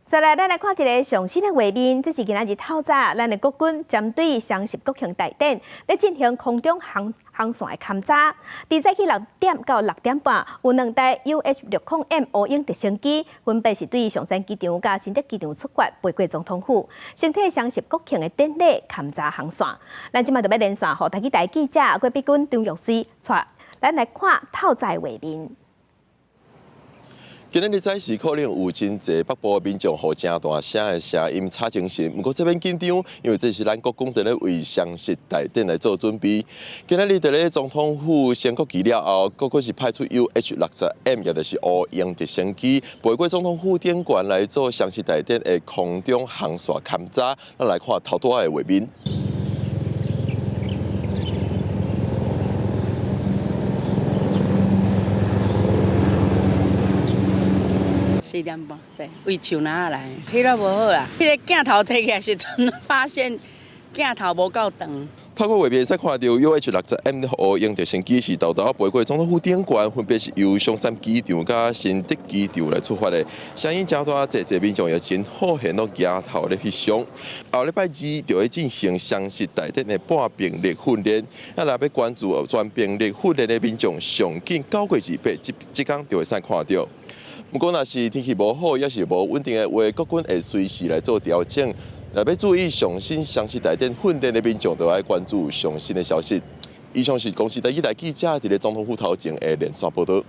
再来，咱来看一个上新的画面，这是今仔日透早，咱的国军针对双十国庆大典，咧进行空中航线的勘查。伫早起6点到6点半，有2台 UH-60M 乌鹰直升机，分别是对上山机场甲新德机场出发，飞过总统府，承替双十国庆的典礼勘查航线。咱即马就要连线，互台记台记者郭碧君、张玉水，带咱来看透早的画面。 今日早是可能有真侪北部民众和正大声的声音吵精神，不过这边紧张，因为这是咱国公在咧为双十大典来做准备。今日在咧总统府升国旗了后，国军是派出 UH-60M， 也就是乌鹰直升机，飞过总统府典馆来做双十大典的空中航线勘查。咱来看头多的画面。 4点半，对，为树林来，迄个无好啦。迄个镜头摕起来时阵，发现镜头无够长。透过画面使看到 UH-60M 的乌鹰直升机是豆豆飞过总统府典馆，分别是由松山机场甲新德机场来出发的。声音真大，侪民众也真好现到镜头咧翕相。后礼拜2就会进行双十大典的半兵力训练，咱来要关注全兵力训练的民众，上紧9月28即天就会使看到。 不过，若是天气无好，也是无稳定的话，国军会随时来做调整。若要注意上新双十大典训练的民众，都要关注上新的消息。以上是公视台记者伫咧总统府头前的连线报道。